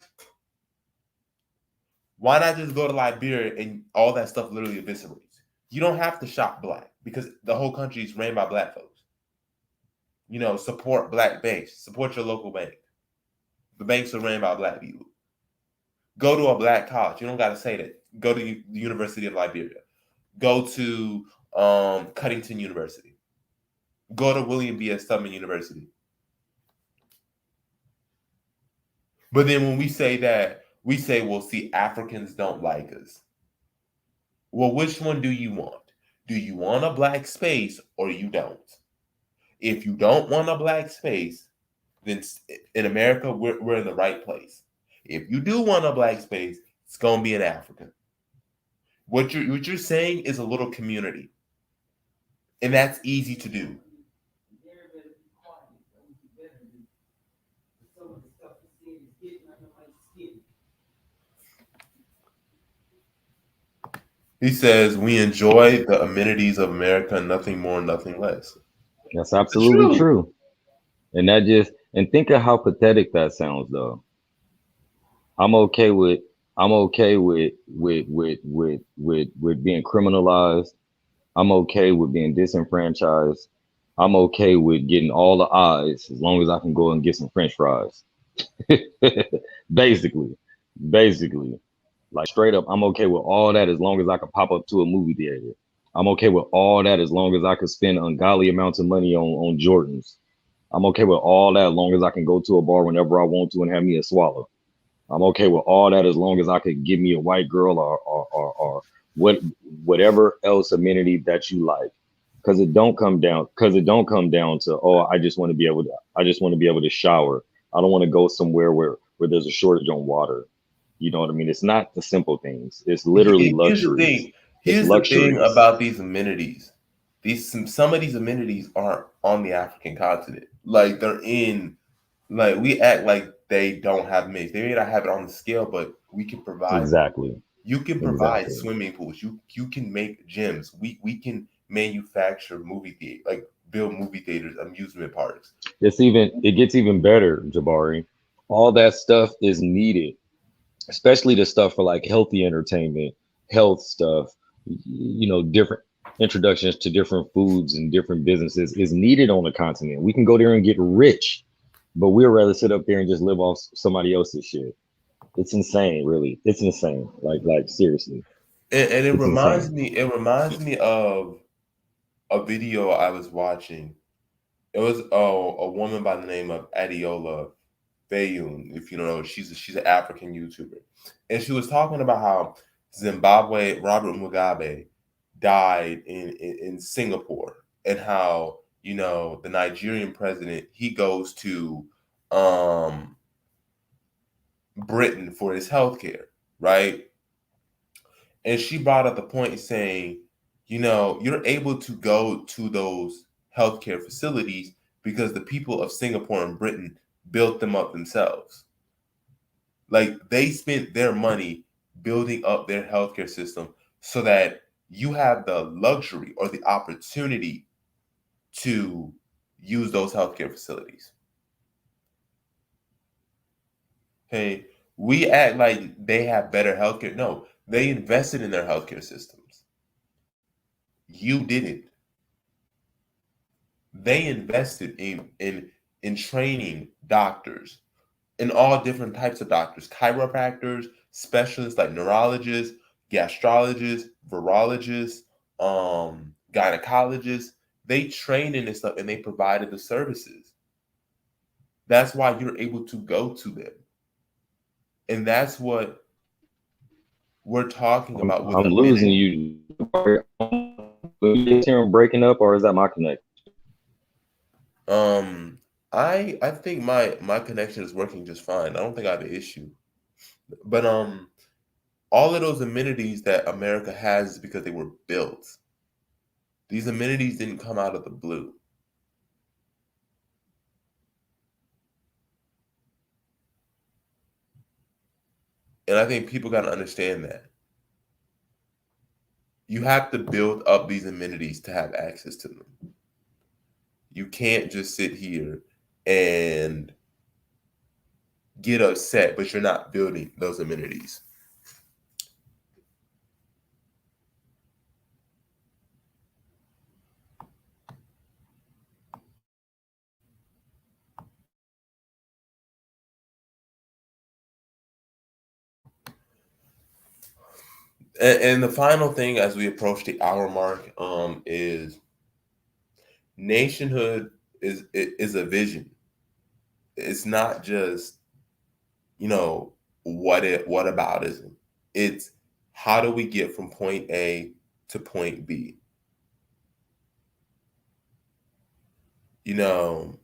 Why not just go to Liberia and all that stuff literally eviscerates? You don't have to shop black because the whole country is ran by black folks. Support black banks. Support your local bank. The banks are ran by black people. Go to a black college. You don't got to say that. Go to the University of Liberia. Go to Cuttington University. Go to William B.S. Tubman University. But then when we say that, we say, well, see, Africans don't like us. Well, which one do you want? Do you want a black space or you don't? If you don't want a black space, then in America, we're in the right place. If you do want a black space, it's going to be in Africa. What you're saying is a little community. And that's easy to do. He says, we enjoy the amenities of America, nothing more, nothing less. That's absolutely true. And think of how pathetic that sounds though. I'm okay with being criminalized. I'm okay with being disenfranchised. I'm okay with getting all the eyes as long as I can go and get some French fries. basically, basically, like straight up, I'm okay with all that as long as I can pop up to a movie theater. I'm okay with all that as long as I can spend ungodly amounts of money on Jordans. I'm okay with all that as long as I can go to a bar whenever I want to and have me a swallow. I'm okay with all that as long as I could give me a white girl or what whatever else amenity that you like. Because it don't come down to, oh, I just want to be able to shower. I don't want to go somewhere where there's a shortage on water. You know what I mean? It's not the simple things. It's literally Here's the luxuries. thing. It's Here's the thing luxuries. about these amenities. These some of these amenities aren't on the African continent. Like they're in. Like we act like they don't have amenities. They may not have it on the scale, but we can provide them. Exactly. You can provide Exactly. swimming pools. You can make gyms. We can manufacture movie theater, like build movie theaters, amusement parks. It gets even better, Jabari. All that stuff is needed, especially the stuff for like healthy entertainment, health stuff, different introductions to different foods and different businesses is needed on the continent. We can go there and get rich, but we'd rather sit up there and just live off somebody else's shit. It's insane, really. It's insane. Like seriously, And it it's reminds insane. me. It reminds me of a video I was watching. It was a woman by the name of Adiola Fayoum. If you don't know, she's an African YouTuber, and she was talking about how Zimbabwe Robert Mugabe died in Singapore, and how the Nigerian president he goes to um, Britain for his health care, right? And she brought up the point saying, you're able to go to those healthcare facilities because the people of Singapore and Britain built them up themselves. Like they spent their money building up their healthcare system so that you have the luxury or the opportunity to use those healthcare facilities. Hey, we act like they have better healthcare. No, they invested in their healthcare systems. You didn't. They invested in training doctors, in all different types of doctors, chiropractors, specialists like neurologists, gastrologists, virologists, gynecologists. They trained in this stuff and they provided the services. That's why you're able to go to them. And that's what we're talking about with I'm losing amenities. you. Is here breaking up, or is that my connection? Um, I think my connection is working just fine. I don't think I have an issue. But all of those amenities that America has is because they were built. These amenities didn't come out of the blue. And I think people got to understand that. You have to build up these amenities to have access to them. You can't just sit here and get upset, but you're not building those amenities. And the final thing as we approach the hour mark is nationhood is a vision. It's not just you know what aboutism. It's how do we get from point A to point B. You know,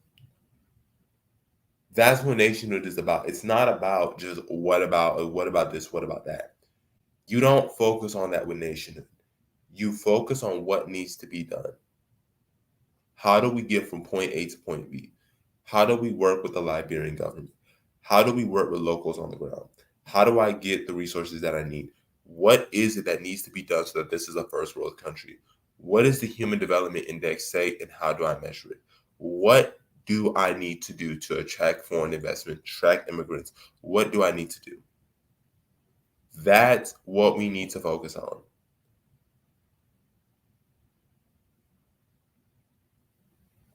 that's what nationhood is about. It's not about just what about this, what about that. You don't focus on that with nationhood. You focus on what needs to be done. How do we get from point A to point B? How do we work with the Liberian government? How do we work with locals on the ground? How do I get the resources that I need? What is it that needs to be done so that this is a first world country? What does the Human Development Index say and how do I measure it? What do I need to do to attract foreign investment, attract immigrants? What do I need to do? That's what we need to focus on.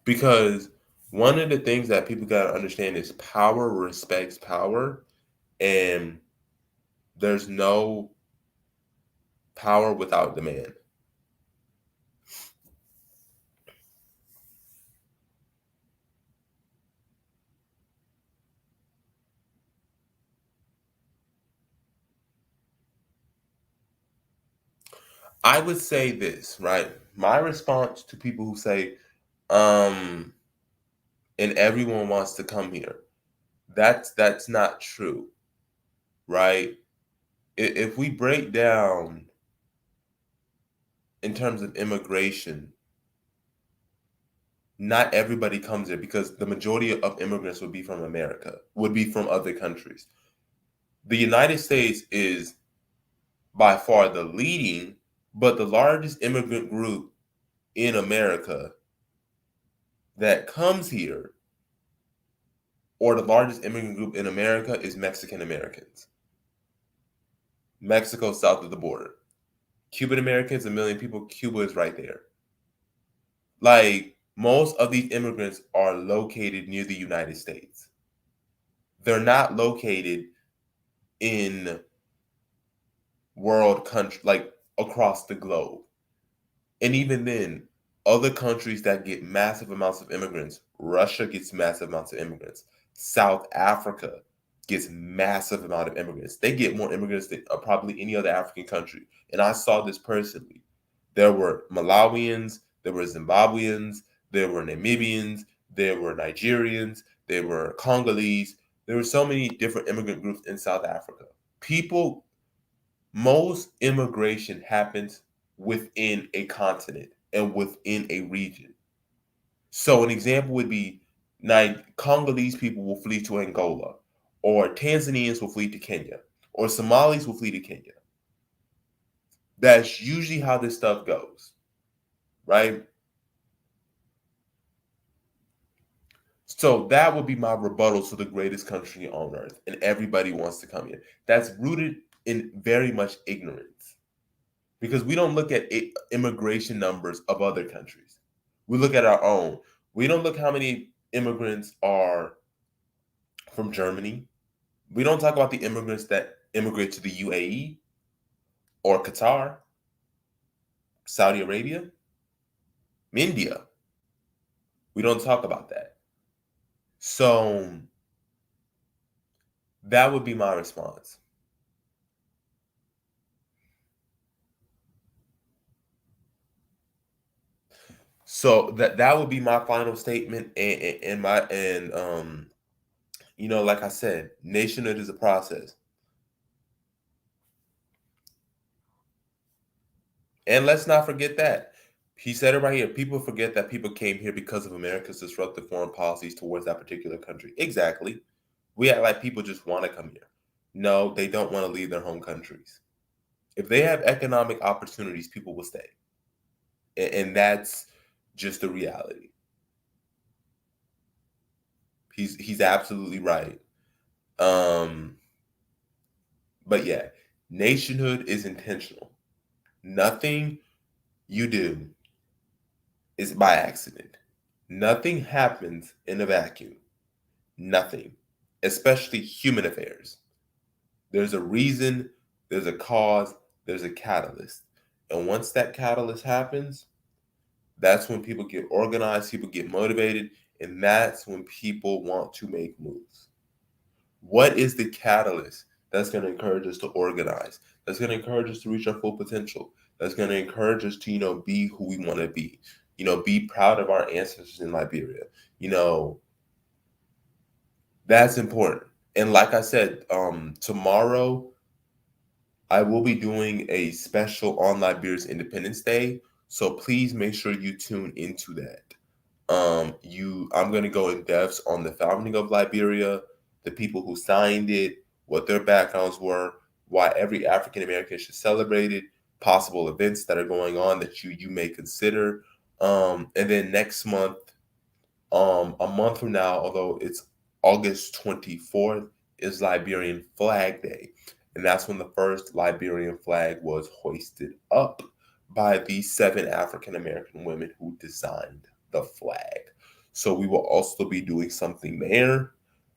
Because one of the things that people got to understand is power respects power, and there's no power without demand. I would say this, right? My response to people who say, um, and everyone wants to come here. That's not true, right? If we break down in terms of immigration, not everybody comes here because the majority of immigrants would be from America, would be from other countries. The United States is by far the leading, but the largest immigrant group in America that comes here, or the largest immigrant group in America, is Mexican Americans. Mexico south of the border. Cuban Americans, 1 million people, Cuba is right there. Like, most of these immigrants are located near the United States. They're not located in world country, like across the globe. And even then, other countries that get massive amounts of immigrants, Russia gets massive amounts of immigrants. South Africa gets massive amount of immigrants. They get more immigrants than probably any other African country. And I saw this personally. There were Malawians, there were Zimbabweans, there were Namibians, there were Nigerians, there were Congolese. There were so many different immigrant groups in South Africa. People, most immigration happens within a continent and within a region. So an example would be Congolese people will flee to Angola, or Tanzanians will flee to Kenya, or Somalis will flee to Kenya. That's usually how this stuff goes, right? So that would be my rebuttal to the greatest country on earth, and everybody wants to come here. That's rooted in very much ignorance, because we don't look at immigration numbers of other countries. We look at our own. We don't look how many immigrants are from Germany. We don't talk about the immigrants that immigrate to the UAE or Qatar, Saudi Arabia, India. We don't talk about that. So that would be my response. So that would be my final statement, and my and like I said, nationhood is a process. And let's not forget that. He said it right here. People forget that people came here because of America's disruptive foreign policies towards that particular country. Exactly. We act like people just want to come here. No, they don't want to leave their home countries. If they have economic opportunities, people will stay. And that's just the reality. He's absolutely right. Um, but yeah, nationhood is intentional. Nothing you do is by accident. Nothing happens in a vacuum. Nothing, especially human affairs. There's a reason, there's a cause, there's a catalyst. And once that catalyst happens, that's when people get organized, people get motivated, and that's when people want to make moves. What is the catalyst that's going to encourage us to organize? That's going to encourage us to reach our full potential. That's going to encourage us to, be who we want to be. Be proud of our ancestors in Liberia. You know, that's important. And like I said, tomorrow I will be doing a special on Liberia's Independence Day. So please make sure you tune into that. I'm gonna go in depth on the founding of Liberia, the people who signed it, what their backgrounds were, why every African American should celebrate it, possible events that are going on that you may consider. And then next month, a month from now, although it's August 24th, is Liberian Flag Day. And that's when the first Liberian flag was hoisted up by the 7 African American women who designed the flag. So we will also be doing something there.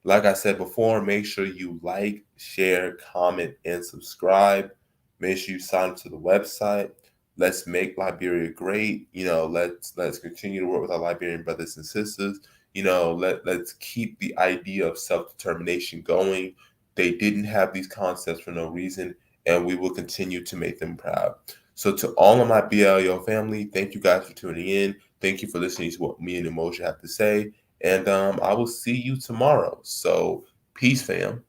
Like I said before, make sure you like, share, comment, and subscribe. Make sure you sign up to the website. Let's make Liberia great. Let's continue to work with our Liberian brothers and sisters. Let's keep the idea of self-determination going. They didn't have these concepts for no reason, and we will continue to make them proud. So to all of my BLO family, thank you guys for tuning in. Thank you for listening to what me and Emotion have to say. And I will see you tomorrow. So peace, fam.